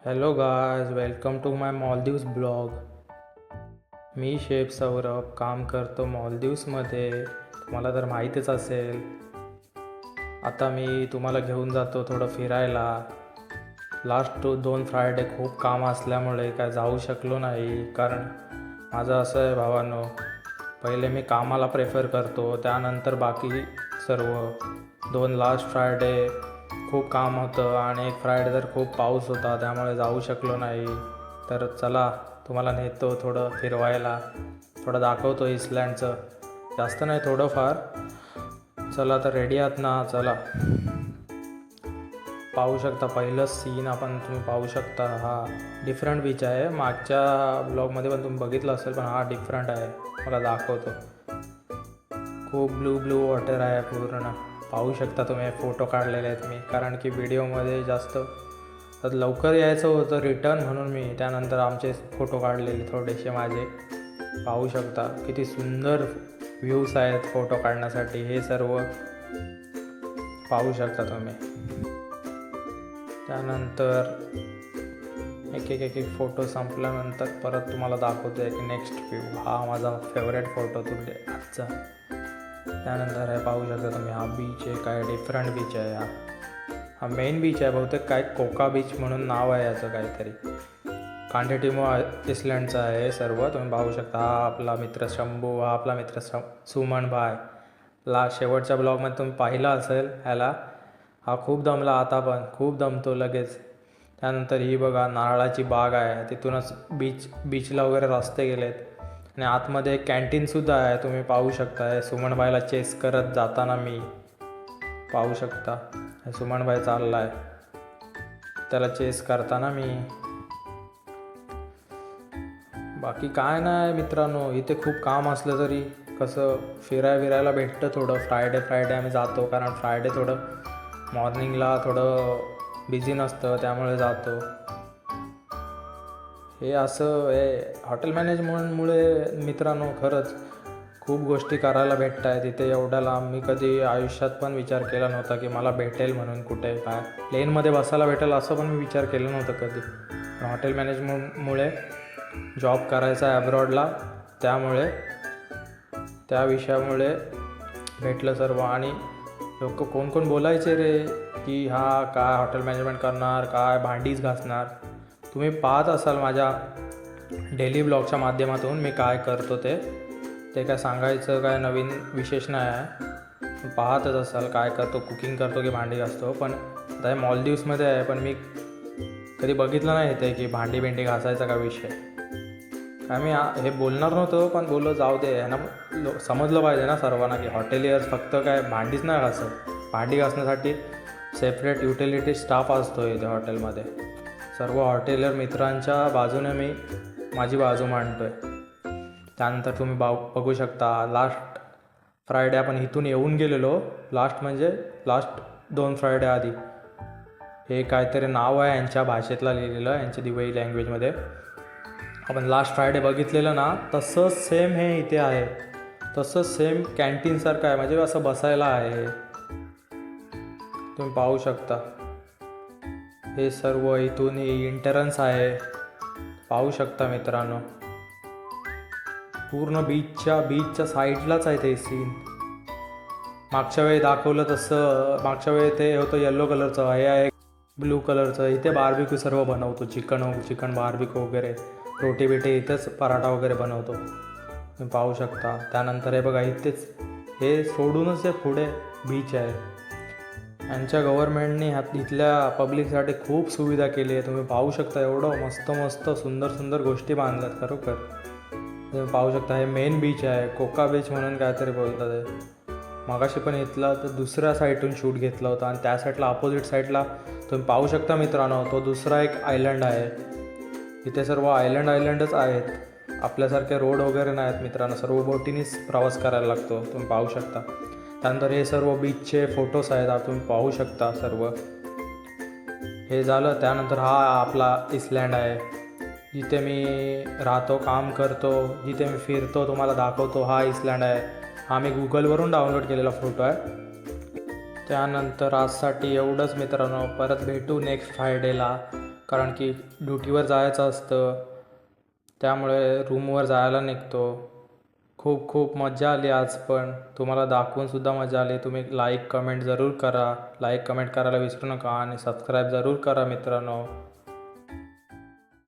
Hello guys, welcome to my Maldives blog. मी chef Saurabh काम करतो मालदीव्समध्ये. तुम्हाला तर माहीतच असेल. आता मी तुम्हाला घेऊन जातो थोडं फिरायला. लास्ट 2 फ्रायडे खूप काम असल्यामुळे काय जाऊ शकलो नाही. कारण माझं असं आहे भावांनो, पहिले मी कामाला प्रेफर करतो, त्यानंतर बाकी सर्व. 2 लास्ट फ्रायडे खूप काम होतं आणि 1 फ्रायडे तर खूप पाऊस होता, त्यामुळे जाऊ शकलो नाही. तर चला, तुम्हाला नेतो थोडं फिरवायला, थोडं दाखवतो इस्लँडचं. जास्त नाही, थोडंफार. चला तर रेडी आहात ना? चला. पाहू शकता पहिलं सीन आपण तुम्ही पाहू शकता. हा डिफरंट बीच आहे. मागच्या ब्लॉगमध्ये पण तुम्ही बघितलं असेल, पण हा डिफरंट आहे. मला दाखवतो. खूप ब्लू ब्लू वॉटर आहे पूर्ण. पाहू शकता तुम्ही, फोटो काढलेले आहेत मी, कारण की व्हिडिओमध्ये जास्त तर लवकर यायचं होतं रिटर्न, म्हणून मी त्यानंतर आमचे फोटो काढलेले थोडेसे माझे. पाहू शकता किती सुंदर व्ह्यूज आहेत फोटो काढण्यासाठी. हे सर्व पाहू शकता तुम्ही. त्यानंतर एक फोटो संपल्यानंतर परत तुम्हाला दाखवतो एक नेक्स्ट व्ह्यू. हा माझा फेवरेट फोटो तुझे आजचा. त्यानंतर हे पाहू शकता तुम्ही, हा बीच आहे, काय डिफरंट बीच आहे. हा मेन बीच आहे बहुतेक, काय कोका बीच म्हणून नाव आहे याचं काहीतरी. कांडेटिमो आयलंडचा आहे सर्व. तुम्ही पाहू शकता. हा आपला मित्र शंभू, हा आपला मित्र सुमन भाय. शेवटच्या ब्लॉगमध्ये तुम्ही पाहिला असेल ह्याला. हा खूप दमला, आता पण खूप दमतो लगेच. त्यानंतर ही बघा नारळाची बाग आहे, तिथूनच बीचला वगैरे रस्ते गेलेत. आणि आतमध्ये एक कॅन्टीनसुद्धा आहे, तुम्ही पाहू शकता. सुमनबाईला चेस करत जाताना मी पाहू शकता. सुमनबाई चालला आहे, त्याला चेस करताना मी. बाकी काय नाही मित्रांनो, इथे खूप काम असलं तरी कसं फिरायला भेटतं थोडं. फ्रायडे आम्ही जातो, कारण फ्रायडे थोडं मॉर्निंगला थोडं बिझी नसतं, त्यामुळे जातो. हे असं हॉटेल मॅनेजमेंटमुळे मित्रांनो खरंच खूप गोष्टी करायला भेटत आहेत इथे. एवढ्या लांब मी कधी आयुष्यात पण विचार केला नव्हता की मला भेटेल म्हणून. कुठे काय प्लेनमध्ये बसायला भेटेल असं पण मी विचार केलं नव्हतं कधी. पण हॉटेल मॅनेजमेंटमुळे जॉब करायचा आहे अब्रॉडला, त्यामुळे त्या विषयामुळे भेटलं सर्व. आणि लोक कोण बोलायचे रे की हा काय हॉटेल मॅनेजमेंट करणार, काय भांडीच घासणार. तुम्ही पाहत असाल माझ्या डेली ब्लॉगच्या माध्यमातून मी काय करतो ते काय सांगायचं काय नवीन विशेष नाही आहे. पाहतच असाल काय करतो, कुकिंग करतो की भांडी घासतो. पण आता हे मालदीव्समध्ये आहे, पण मी कधी बघितलं नाही येते की भांडी घासायचा का विषय. काय मी हे बोलणार नव्हतं, पण बोललो जाऊ दे, ह्यांना समजलं पाहिजे ना सर्वांना की हॉटेलियर्स फक्त काय भांडीच नाही घासत. भांडी घासण्यासाठी सेपरेट युटिलिटी स्टाफ असतो इथे हॉटेलमध्ये. सर्व हॉटेलियर मित्रांच्या बाजूने मी माझी बाजू मांडतो आहे. त्यानंतर तुम्ही बघू शकता, लास्ट फ्रायडे आपण इथून येऊन गेलेलो. लास्ट 2 फ्रायडे आधी. हे काहीतरी नाव आहे यांच्या भाषेतला लिहिलेलं, यांच्या दिवई लँग्वेजमध्ये. आपण लास्ट फ्रायडे बघितलेलं ना, तसंच सेम हे इथे आहे. तसंच सेम कॅन्टीनसारखं आहे, म्हणजे असं बसायला आहे. तुम्ही पाहू शकता. हे सर्व इथून एंट्रन्स आहे, पाहू शकता मित्रांनो. पूर्ण बीचच्या साईडलाच आहे ते सीन. मागच्या वेळी दाखवलं तसं, मागच्या वेळी ते होतं येल्लो कलरचं, हे आहे ब्लू कलरचं. इथे बार्बिक्यू सर्व बनवतो, चिकन बार्बिक्यू वगैरे, रोटी बिटी इथेच, पराठा वगैरे बनवतो, तुम्ही पाहू शकता. त्यानंतर हे बघा इथेच, हे सोडूनच हे पुढे बीच आहे. यांच्या गव्हर्नमेंटने इथल्या पब्लिकसाठी खूप सुविधा केली आहे. तुम्ही पाहू शकता, एवढं मस्त सुंदर गोष्टी बांधल्यात खरोखर. तुम्ही पाहू शकता. हे मेन बीच आहे, कोका बीच म्हणून काहीतरी बोलतात आहे. मगाशी पण इथला तर दुसऱ्या साईडून शूट घेतला होता, आणि त्या साईडला अपोजिट साईडला तुम्ही पाहू शकता मित्रांनो, तो दुसरा एक आयलंड आहे. इथे सर्व आयलंडच आहेत, आपल्यासारखे रोड वगैरे नाही आहेत मित्रांनो. सर्व बोटीनेच प्रवास करायला लागतो, तुम्ही पाहू शकता. त्यानंतर हे सर्व बीचचे फोटोज आहेत, तुम्ही पाहू शकता सर्व. हे झालं. त्यानंतर हा आपला इस्लँड आहे, जिथे मी राहतो, काम करतो, जिथे मी फिरतो, तुम्हाला दाखवतो. हा इस्लँड आहे. हा मी गुगलवरून डाउनलोड केलेला फोटो आहे. त्यानंतर आजसाठी एवढंच मित्रांनो. परत भेटू नेक्स्ट फ्रायडेला. कारण की ड्युटीवर जायचं असतं, त्यामुळे रूमवर जायला निघतो. खूप खूप मजा आली आज, पण तुम्हाला दाखवूनसुद्धा मजा आली. तुम्ही लाईक कमेंट जरूर करा, लाईक कमेंट करायला विसरू नका आणि सबस्क्राईब जरूर करा मित्रांनो.